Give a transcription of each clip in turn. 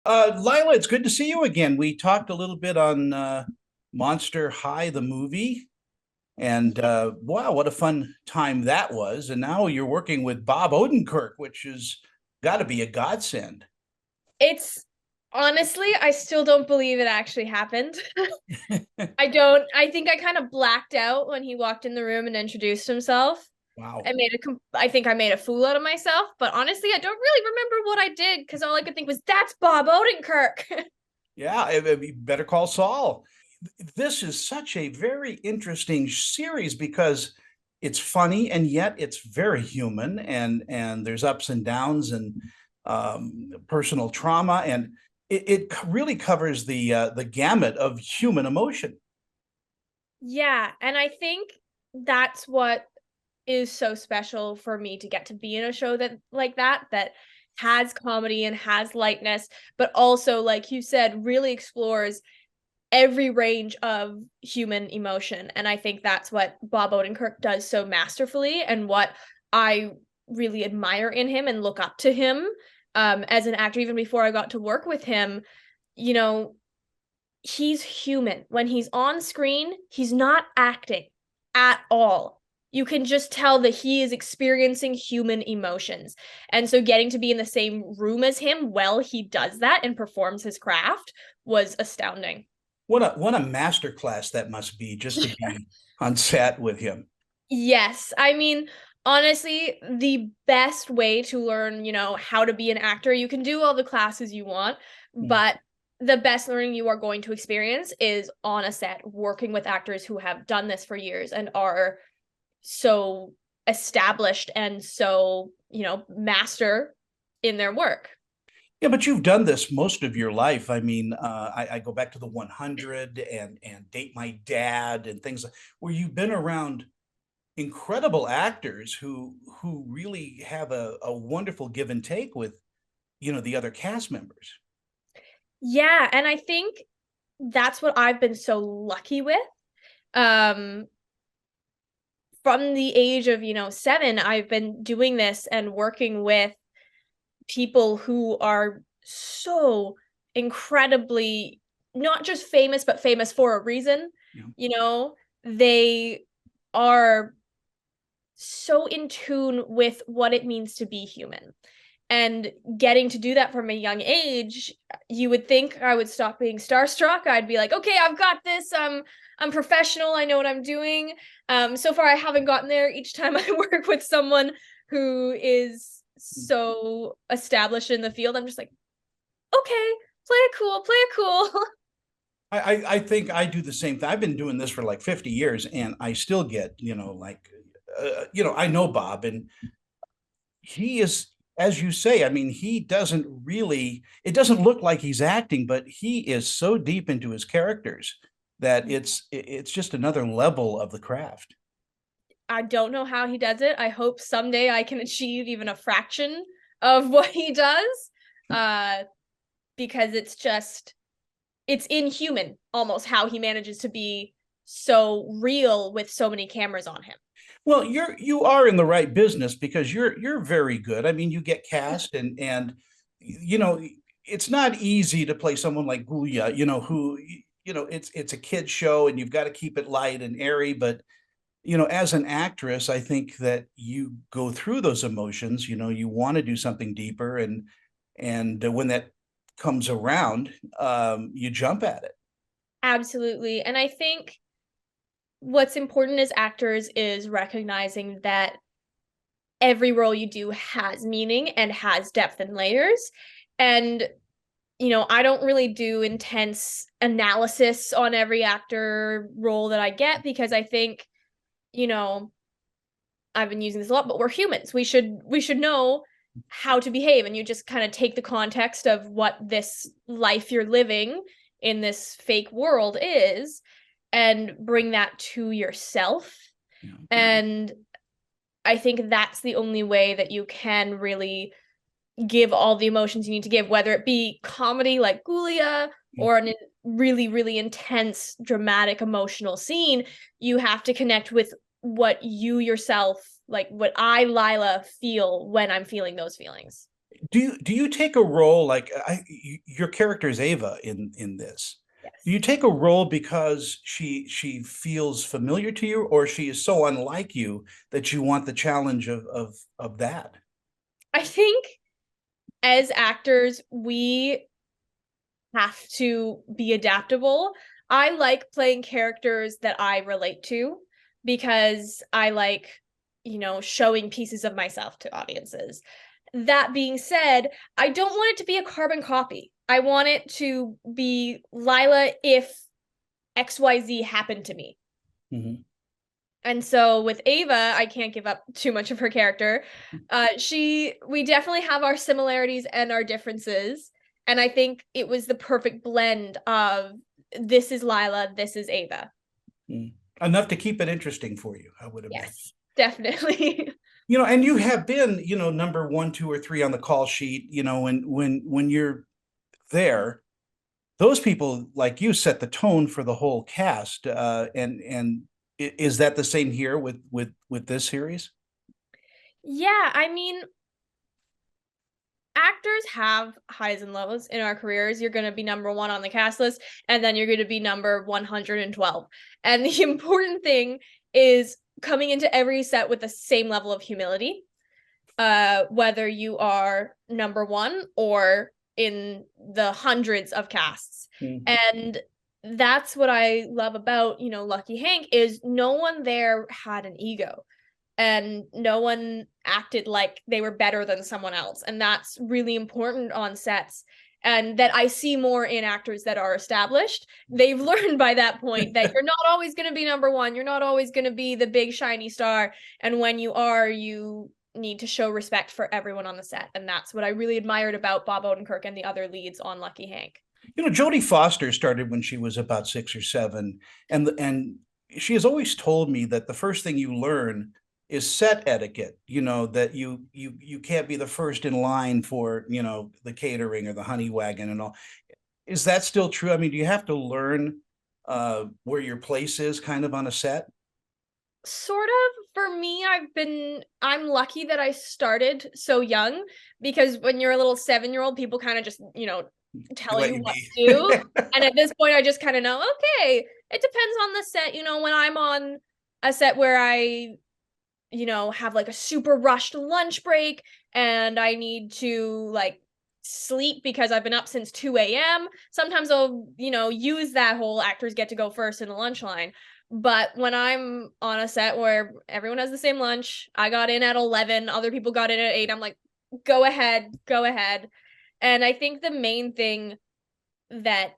Lilah, it's good to see you again. We talked a little bit on Monster High, the movie, and wow, what a fun time that was. And now you're working with Bob Odenkirk, which has got to be a godsend. It's honestly, I still don't believe it actually happened. I don't. I think I kind of blacked out when he walked in the room and introduced himself. Wow. I think I made a fool out of myself, but honestly, I don't really remember what I did because all I could think was that's Bob Odenkirk. Yeah, Better Call Saul. This is such a very interesting series because it's funny and yet it's very human, and there's ups and downs and personal trauma, and it really covers the gamut of human emotion. Yeah, and I think that's what is so special for me to get to be in a show that has comedy and has lightness, but also, like you said, really explores every range of human emotion. And I think that's what Bob Odenkirk does so masterfully, and what I really admire in him and look up to him as an actor. Even before I got to work with him, you know, he's human. When he's on screen, he's not acting at all. You can just tell that he is experiencing human emotions. And so getting to be in the same room as him while he does that and performs his craft was astounding. What a master class that must be, just to be on set with him. Yes. I mean, honestly, the best way to learn, how to be an actor, you can do all the classes you want, Yeah. but the best learning you are going to experience is on a set, working with actors who have done this for years and are so established and so, master in their work. Yeah, but you've done this most of your life. I mean, I go back to the 100 and Date My Dad and things where you've been around incredible actors who really have a wonderful give and take with, the other cast members. Yeah, and I think that's what I've been so lucky with. Um, from the age of, 7, I've been doing this and working with people who are so incredibly not just famous, but famous for a reason. You know, You know, they are so in tune with what it means to be human. And getting to do that from a young age, you would think I would stop being starstruck. I'd be like, okay, I've got this. I'm professional. I know what I'm doing. So far, I haven't gotten there. Each time I work with someone who is so established in the field, I'm just like, okay, play it cool, play it cool. I think I do the same thing. I've been doing this for like 50 years, and I still get, I know Bob, and he is, as you say, I mean, he doesn't really, it doesn't look like he's acting, but he is so deep into his characters that it's just another level of the craft. I don't know how he does it. I hope someday I can achieve even a fraction of what he does. Uh, because it's inhuman almost how he manages to be so real with so many cameras on him. Well, you are in the right business because you're very good. I mean, you get cast, and you know it's not easy to play someone like Gulia, who it's a kid show and you've got to keep it light and airy, but as an actress, I think that you go through those emotions, you want to do something deeper, and when that comes around, you jump at it. Absolutely. And I think what's important as actors is recognizing that every role you do has meaning and has depth and layers. And I don't really do intense analysis on every actor role that I get because I think, you know, I've been using this a lot, but we're humans. We should know how to behave, and you just kind of take the context of what this life you're living in this fake world is and bring that to yourself. Yeah. And I think that's the only way that you can really give all the emotions you need to give, whether it be comedy like Gulia or a really, really intense, dramatic, emotional scene. You have to connect with what you yourself, like what I, Lilah, feel when I'm feeling those feelings. Do you take a role like your character is Ava in this? Do Yes. you take a role because she feels familiar to you, or she is so unlike you that you want the challenge of that? I think as actors, we have to be adaptable. I like playing characters that I relate to because I like, showing pieces of myself to audiences. That being said, I don't want it to be a carbon copy. I want it to be Lilah if XYZ happened to me. Mhm. And so with Ava, I can't give up too much of her character. We definitely have our similarities and our differences. And I think it was the perfect blend of this is Lilah, this is Ava. Mm. Enough to keep it interesting for you, I would imagine. Yes, definitely. And you have been, number one, two, or three on the call sheet, when you're there, those people like you set the tone for the whole cast. And is that the same here with this series? Yeah, I mean, actors have highs and lows in our careers. You're going to be number one on the cast list, and then you're going to be number 112. And the important thing is coming into every set with the same level of humility, whether you are number one or in the hundreds of casts. Mm. And that's what I love about, Lucky Hank is no one there had an ego and no one acted like they were better than someone else. And that's really important on sets. And that I see more in actors that are established. They've learned by that point that you're not always going to be number one. You're not always going to be the big shiny star. And when you are, you need to show respect for everyone on the set. And that's what I really admired about Bob Odenkirk and the other leads on Lucky Hank. Jodie Foster started when she was about 6 or 7, and she has always told me that the first thing you learn is set etiquette. That you can't be the first in line for the catering or the honey wagon and all. Is that still true? I mean, do you have to learn where your place is kind of on a set? Sort of. For me, I'm lucky that I started so young because when you're a little 7-year-old, people kind of just, They tell let you you what be. to do. And at this point, I just kind of know, okay, it depends on the set. When I'm on a set where I, have like a super rushed lunch break and I need to like sleep because I've been up since 2 a.m. Sometimes I'll, use that whole actors get to go first in the lunch line. But when I'm on a set where everyone has the same lunch, I got in at 11, other people got in at 8, I'm like, go ahead, go ahead. And I think the main thing that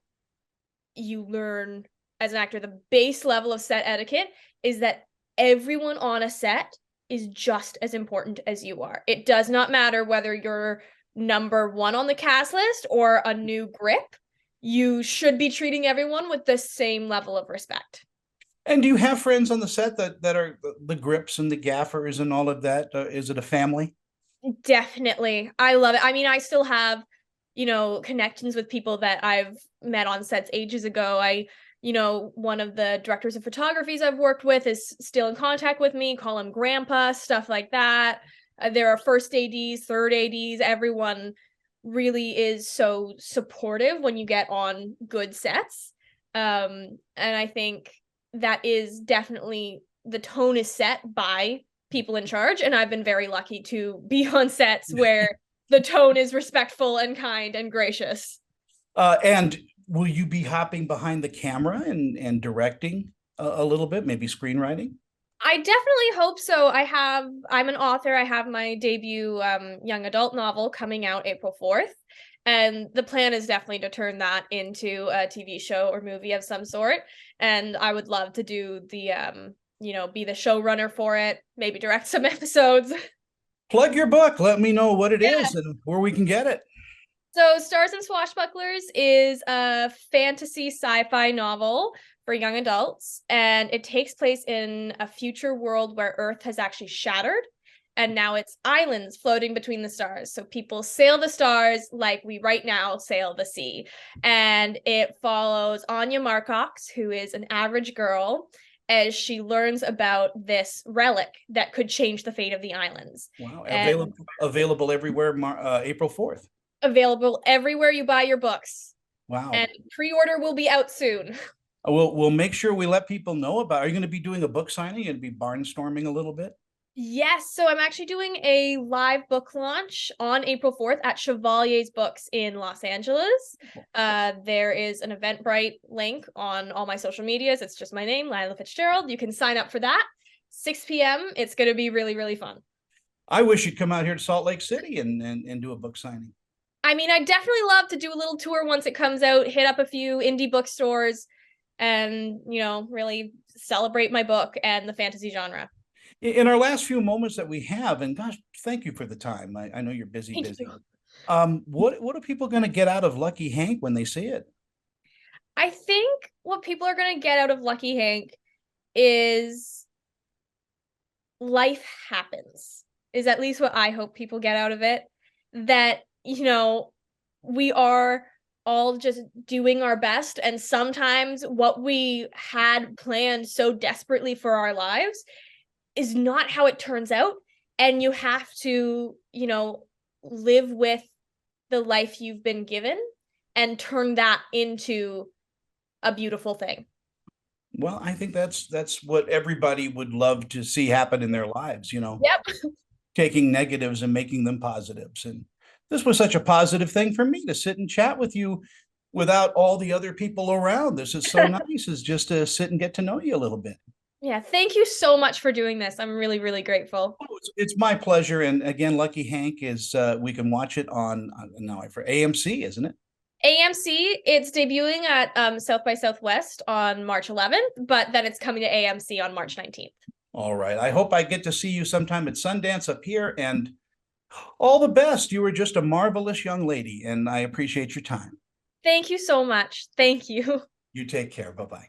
you learn as an actor, the base level of set etiquette, is that everyone on a set is just as important as you are. It does not matter whether you're number one on the cast list or a new grip. You should be treating everyone with the same level of respect. And do you have friends on the set that are the grips and the gaffers and all of that? Is it a family? Definitely. I love it. I mean, I still have, connections with people that I've met on sets ages ago. One of the directors of photographies I've worked with is still in contact with me, call him grandpa, stuff like that. There are first ADs, third ADs, everyone really is so supportive when you get on good sets. And I think that is definitely the tone is set by people in charge, and I've been very lucky to be on sets where the tone is respectful and kind and gracious. And will you be hopping behind the camera and directing a little bit, maybe screenwriting? I definitely hope so. I'm an author. I have my debut young adult novel coming out April 4th. And the plan is definitely to turn that into a TV show or movie of some sort. And I would love to do the be the showrunner for it, maybe direct some episodes. Plug your book. Let me know what it Yeah. is and where we can get it. So, Stars and Swashbucklers is a fantasy sci-fi novel for young adults, and it takes place in a future world where Earth has actually shattered, and now it's islands floating between the stars. So people sail the stars like we right now sail the sea. And it follows Anya Marcox, who is an average girl, Mm-hmm. as she learns about this relic that could change the fate of the islands. Wow. And Available everywhere, April 4th. available everywhere you buy your books. Wow. And pre-order will be out soon. We'll make sure we let people know about. Are you going to be doing a book signing and be barnstorming a little bit? Yes, so I'm actually doing a live book launch on April 4th at Chevalier's Books in Los Angeles. There is an Eventbrite link on all my social medias. It's just my name, Lilah Fitzgerald. You can sign up for that. 6 p.m. It's going to be really, really fun. I wish you'd come out here to Salt Lake City and do a book signing. I mean, I definitely love to do a little tour once it comes out, hit up a few indie bookstores, and, really celebrate my book and the fantasy genre. In our last few moments that we have, and gosh, thank you for the time. I know you're busy. Thank you. What are people going to get out of Lucky Hank when they see it? I think what people are going to get out of Lucky Hank is life happens, is at least what I hope people get out of it. That, we are all just doing our best. And sometimes what we had planned so desperately for our lives is not how it turns out. And you have to, live with the life you've been given and turn that into a beautiful thing. Well, I think that's what everybody would love to see happen in their lives, Yep. taking negatives and making them positives. And this was such a positive thing for me to sit and chat with you without all the other people around. This is so nice, is just to sit and get to know you a little bit. Yeah, thank you so much for doing this. I'm really, really grateful. Oh, it's my pleasure. And again, Lucky Hank is we can watch it on now for AMC, isn't it? AMC, it's debuting at South by Southwest on March 11th, but then it's coming to AMC on March 19th. All right. I hope I get to see you sometime at Sundance up here, and all the best. You were just a marvelous young lady, and I appreciate your time. Thank you so much. Thank you. You take care. Bye-bye.